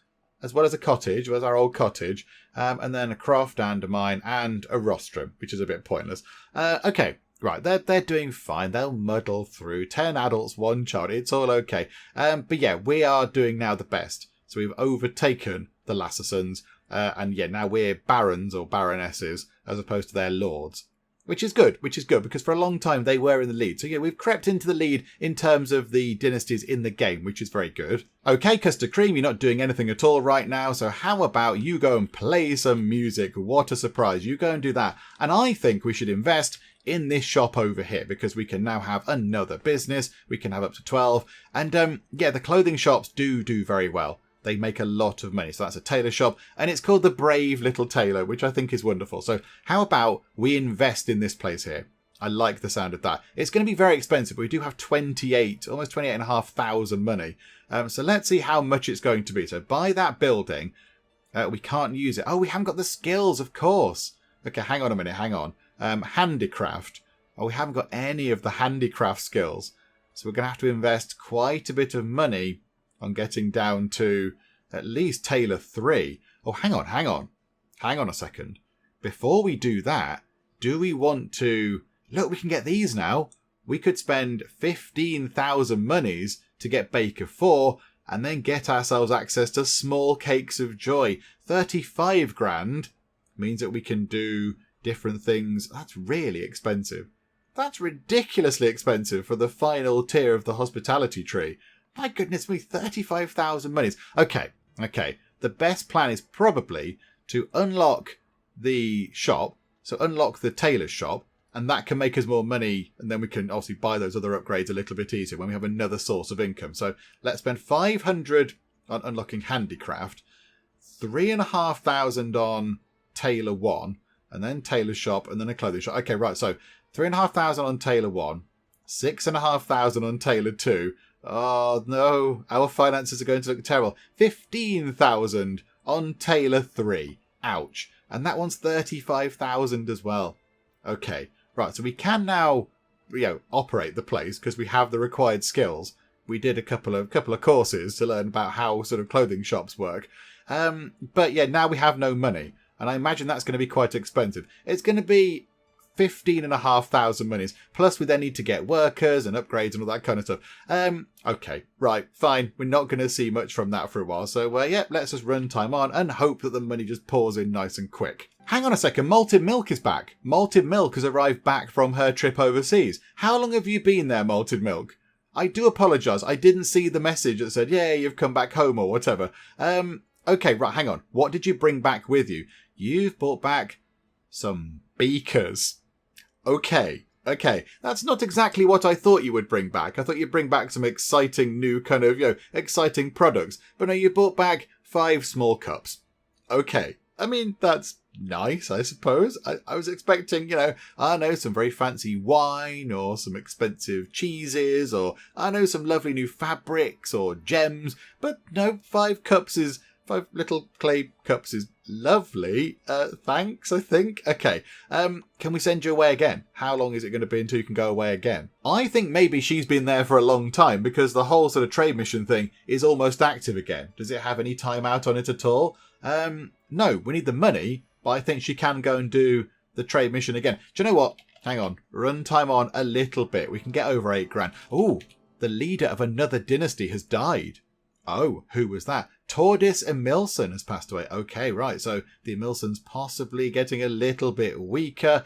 S1: as well as a cottage, as our old cottage. And then a croft and a mine and a rostrum, which is a bit pointless. Okay. Right, they're doing fine. They'll muddle through. 10 adults, 1 child. It's all okay. But yeah, we are doing now the best. So we've overtaken the Lassasans. And yeah, now we're barons or baronesses as opposed to their lords. Which is good, because for a long time they were in the lead. So yeah, we've crept into the lead in terms of the dynasties in the game, which is very good. Okay, Custard Cream, you're not doing anything at all right now. So how about you go and play some music? What a surprise. You go and do that. And I think we should invest in this shop over here because we can now have another business. We can have up to 12. And yeah, the clothing shops do very well. They make a lot of money. So that's a tailor shop and it's called the Brave Little Tailor, which I think is wonderful. So how about we invest in this place here? I like the sound of that. It's going to be very expensive, but we do have almost 28,500 money. So let's see how much it's going to be. So buy that building. We can't use it. Oh, we haven't got the skills, of course. Okay, hang on a minute. Hang on. Handicraft. Oh, we haven't got any of the handicraft skills. So we're going to have to invest quite a bit of money on getting down to at least Tailor 3. Oh, hang on. Hang on a second. Before we do that, do we want to... Look, we can get these now. We could spend 15,000 monies to get Baker 4 and then get ourselves access to Small Cakes of Joy. 35 grand means that we can do different things. That's really expensive. That's ridiculously expensive for the final tier of the hospitality tree. My goodness me, 35,000 monies. Okay. The best plan is probably to unlock the shop. So unlock the tailor's shop. And that can make us more money. And then we can obviously buy those other upgrades a little bit easier when we have another source of income. So let's spend 500 on unlocking handicraft. 3,500 on Tailor 1. And then Tailor shop. And then a clothing shop. Okay, right. So 3,500 on Tailor 1. 6,500 on Tailor 2. Oh, no. Our finances are going to look terrible. 15,000 on Tailor 3. Ouch. And that one's 35,000 as well. Okay. Right, so we can now, operate the place because we have the required skills. We did a couple of courses to learn about how sort of clothing shops work. But yeah, now we have no money. And I imagine that's going to be quite expensive. It's going to be 15,500 monies. Plus we then need to get workers and upgrades and all that kind of stuff. Okay, right, fine. We're not going to see much from that for a while. So yeah, let's just run time on and hope that the money just pours in nice and quick. Hang on a second, MaltedMilk is back. MaltedMilk has arrived back from her trip overseas. How long have you been there, MaltedMilk? I do apologise. I didn't see the message that said, yeah, you've come back home or whatever. Okay, right, hang on. What did you bring back with you? You've brought back some beakers. Okay. That's not exactly what I thought you would bring back. I thought you'd bring back some exciting new kind of, exciting products. But no, you brought back 5 small cups. Okay. I mean, that's nice, I suppose. I was expecting, some very fancy wine or some expensive cheeses or, some lovely new fabrics or gems. But no, 5 little clay cups is Lovely. Thanks, I think. Okay. Can we send you away again? How long is it going to be until you can go away again? I think maybe she's been there for a long time because the whole sort of trade mission thing is almost active again. Does it have any time out on it at all? No, we need the money, but I think she can go and do the trade mission again. Do you know what? Hang on. Run time on a little bit. We can get over 8 grand. Ooh, the leader of another dynasty has died. Oh, who was that? Tordis Emilson has passed away. Okay, right. So the Emilson's possibly getting a little bit weaker.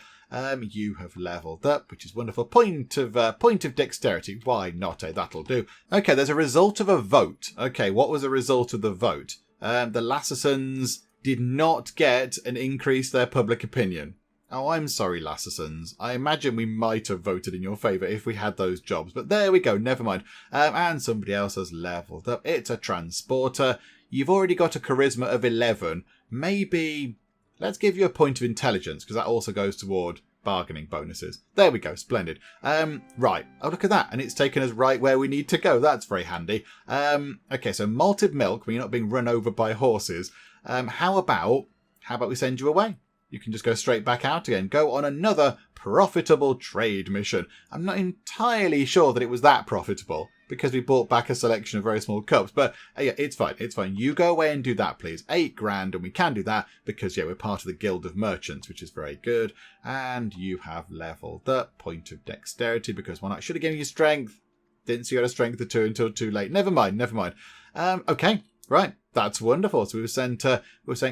S1: You have leveled up, which is wonderful. Point of dexterity. Why not? That'll do. Okay, there's a result of a vote. Okay, what was the result of the vote? The Lassasons did not get an increase their public opinion. Oh, I'm sorry, Lassasons. I imagine we might have voted in your favour if we had those jobs. But there we go, never mind. And somebody else has levelled up. It's a transporter. You've already got a charisma of 11. Maybe let's give you a point of intelligence, because that also goes toward bargaining bonuses. There we go, splendid. Right. Oh, look at that. And it's taken us right where we need to go. That's very handy. Okay, so malted milk, when you're not being run over by horses. How about we send you away? You can just go straight back out again. Go on another profitable trade mission. I'm not entirely sure that it was that profitable because we bought back a selection of very small cups. But yeah, it's fine. It's fine. You go away and do that, please. 8 grand, and we can do that because, yeah, we're part of the Guild of Merchants, which is very good. And you have leveled up. Point of dexterity, because why not? Should have given you strength. Didn't see you had a strength of 2 until too late. Never mind. Okay, right. That's wonderful. So we've sent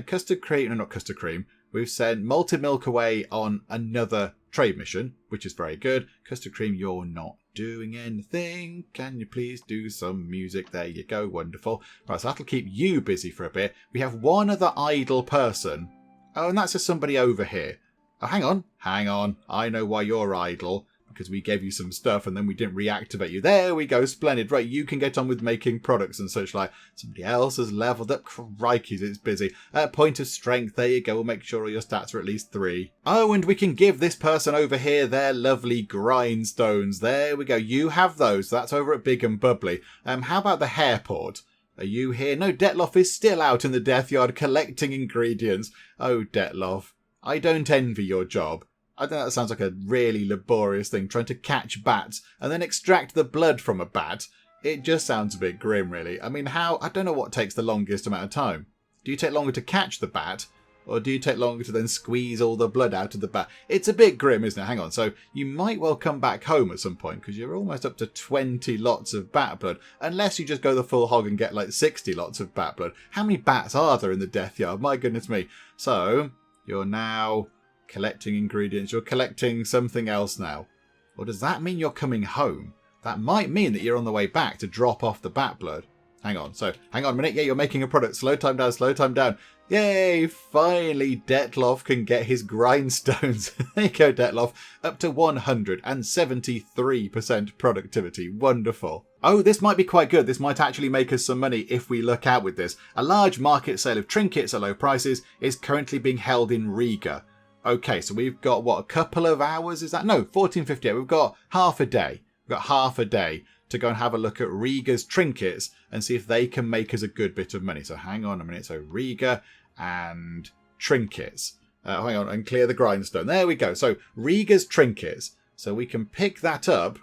S1: custard cream, no, not custard cream. We've sent malted milk away on another trade mission, which is very good. Custard cream, you're not doing anything. Can you please do some music? There you go. Wonderful. Right, so that'll keep you busy for a bit. We have one other idle person. Oh, and that's just somebody over here. Oh, hang on. I know why you're idle. Because we gave you some stuff and then we didn't reactivate you. There we go, splendid. Right, you can get on with making products and such like. Somebody else has leveled up. Crikey, it's busy. Point of strength, there you go. We'll make sure all your stats are at least 3. Oh, and we can give this person over here their lovely grindstones. There we go. You have those. That's over at Big and Bubbly. How about the hairport? Are you here? No, Detloff is still out in the death yard collecting ingredients. Oh, Detloff, I don't envy your job. I think that sounds like a really laborious thing, trying to catch bats and then extract the blood from a bat. It just sounds a bit grim, really. I mean, I don't know what takes the longest amount of time. Do you take longer to catch the bat? Or do you take longer to then squeeze all the blood out of the bat? It's a bit grim, isn't it? Hang on. So you might well come back home at some point because you're almost up to 20 lots of bat blood. Unless you just go the full hog and get like 60 lots of bat blood. How many bats are there in the death yard? My goodness me. So you're now collecting ingredients. You're collecting something else now. Or does that mean you're coming home? That might mean that you're on the way back to drop off the bat blood. Hang on a minute. Yeah, you're making a product. Slow time down. Yay, finally Detloff can get his grindstones. There you go, Detloff. Up to 173% productivity. Wonderful. Oh, this might be quite good. This might actually make us some money if we look out with this. A large market sale of trinkets at low prices is currently being held in Riga. Okay, so we've got, what, a couple of hours? Is that? No, 14:58. We've got half a day. We've got half a day to go and have a look at Riga's trinkets and see if they can make us a good bit of money. So hang on a minute. So Riga and trinkets. Hang on, and clear the grindstone. There we go. So Riga's trinkets. So we can pick that up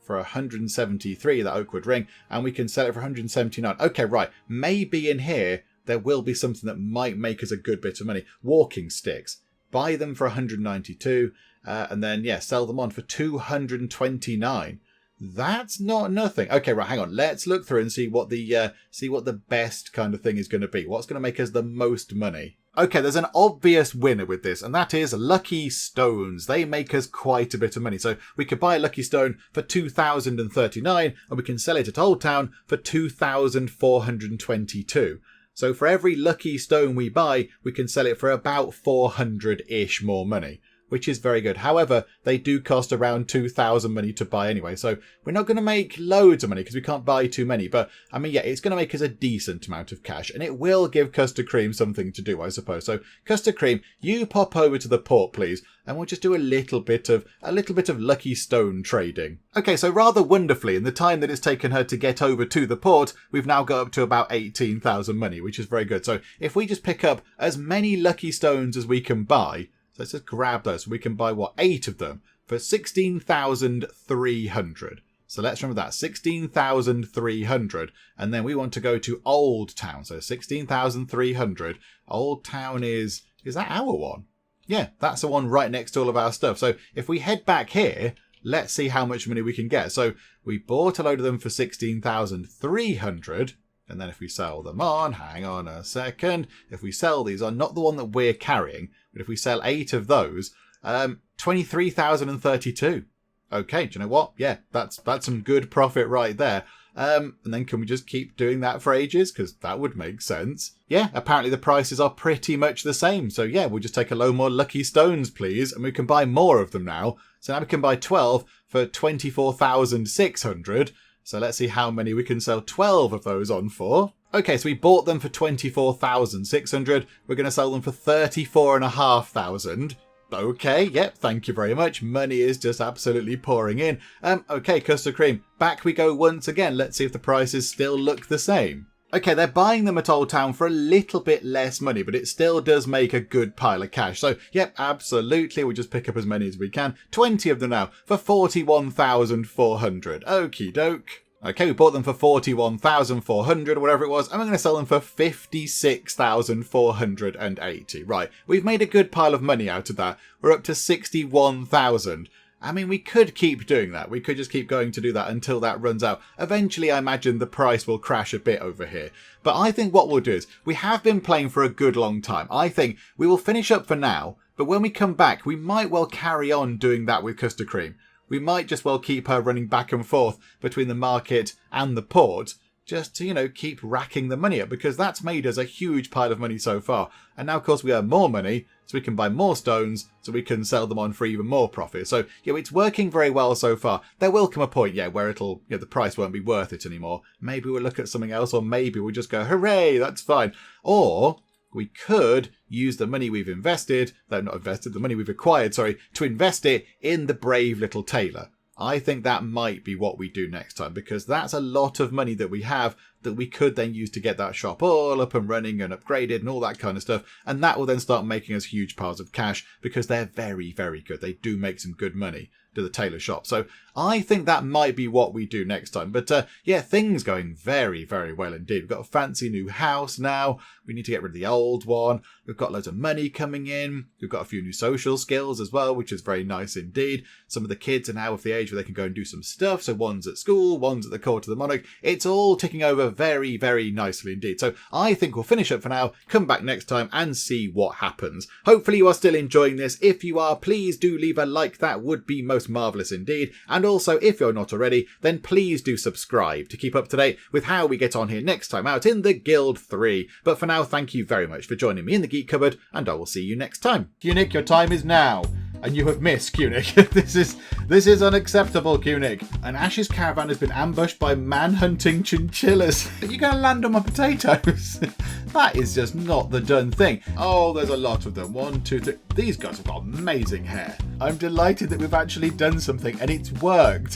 S1: for 173, that oakwood ring, and we can sell it for 179. Okay, right. Maybe in here there will be something that might make us a good bit of money. Walking sticks. Buy them for 192, and then, yeah, sell them on for 229. That's not nothing. Okay, right, hang on. Let's look through and see what the best kind of thing is going to be. What's going to make us the most money? Okay, there's an obvious winner with this, and that is Lucky Stones. They make us quite a bit of money. So we could buy a Lucky Stone for 2,039, and we can sell it at Old Town for 2,422. So for every Lucky Stone we buy, we can sell it for about 400-ish more money. which is very good. However, they do cost around 2,000 money to buy anyway, so we're not going to make loads of money because we can't buy too many. But I mean, yeah, it's going to make us a decent amount of cash, and it will give Custard Cream something to do, I suppose. So Custard Cream, you pop over to the port, please, and we'll just do a little bit of lucky stone trading. Okay, so rather wonderfully, in the time that it's taken her to get over to the port, we've now got up to about 18,000 money, which is very good. So if we just pick up as many lucky stones as we can buy, so let's just grab those. We can buy, 8 of them for 16,300. So let's remember that, 16,300. And then we want to go to Old Town. So 16,300. Old Town is that our one? Yeah, that's the one right next to all of our stuff. So if we head back here, let's see how much money we can get. So we bought a load of them for 16,300. And then if we sell them on, hang on a second. If we sell these on, not the one that we're carrying, but if we sell 8 of those, 23,032. Okay, do you know what? Yeah, that's some good profit right there. And then can we just keep doing that for ages? Because that would make sense. Yeah, apparently the prices are pretty much the same. So yeah, we'll just take a load more lucky stones, please. And we can buy more of them now. So now we can buy 12 for 24,600. So let's see how many we can sell 12 of those on for. Okay, so we bought them for 24,600. We're going to sell them for 34,500. Okay, yep, thank you very much. Money is just absolutely pouring in. Okay, Custard Cream, back we go once again. Let's see if the prices still look the same. Okay, they're buying them at Old Town for a little bit less money, but it still does make a good pile of cash. So, yep, absolutely, we'll just pick up as many as we can. 20 of them now for 41,400. Okie doke. Okay, we bought them for 41,400 or whatever it was, and we're going to sell them for 56,480. Right, we've made a good pile of money out of that. We're up to 61,000. I mean, we could keep doing that. We could just keep going to do that until that runs out. Eventually, I imagine the price will crash a bit over here. But I think what we'll do is, we have been playing for a good long time. I think we will finish up for now, but when we come back, we might well carry on doing that with Custard Cream. We might just well keep her running back and forth between the market and the port, just to, keep racking the money up, because that's made us a huge pile of money so far. And now, of course, we earn more money, so we can buy more stones, so we can sell them on for even more profit. So, it's working very well so far. There will come a point, where it'll, the price won't be worth it anymore. Maybe we'll look at something else, or maybe we'll just go, hooray, that's fine. Or we could use the money we've invested, the money we've acquired, to invest it in the brave little tailor. I think that might be what we do next time, because that's a lot of money that we have that we could then use to get that shop all up and running and upgraded and all that kind of stuff. And that will then start making us huge piles of cash, because they're very, very good. They do make some good money to the tailor shop. So I think that might be what we do next time. But things going very, very well indeed. We've got a fancy new house now. We need to get rid of the old one. We've got loads of money coming in. We've got a few new social skills as well, which is very nice indeed. Some of the kids are now of the age where they can go and do some stuff. So one's at school, one's at the court of the monarch. It's all ticking over very, very nicely indeed. So I think we'll finish up for now, come back next time and see what happens. Hopefully you are still enjoying this. If you are, please do leave a like. That would be most marvellous indeed. And also, if you're not already, then please do subscribe to keep up to date with how we get on here next time out in the Guild 3. But for now, thank you very much for joining me in the Geek Cupboard, and I will see you next time. Kunik, your time is now. And you have missed, Kunik. This is unacceptable, Kunik. An Ash's caravan has been ambushed by man-hunting chinchillas. Are you going to land on my potatoes? That is just not the done thing. Oh, there's a lot of them. 1, 2, 3. These guys have got amazing hair. I'm delighted that we've actually done something and it's worked.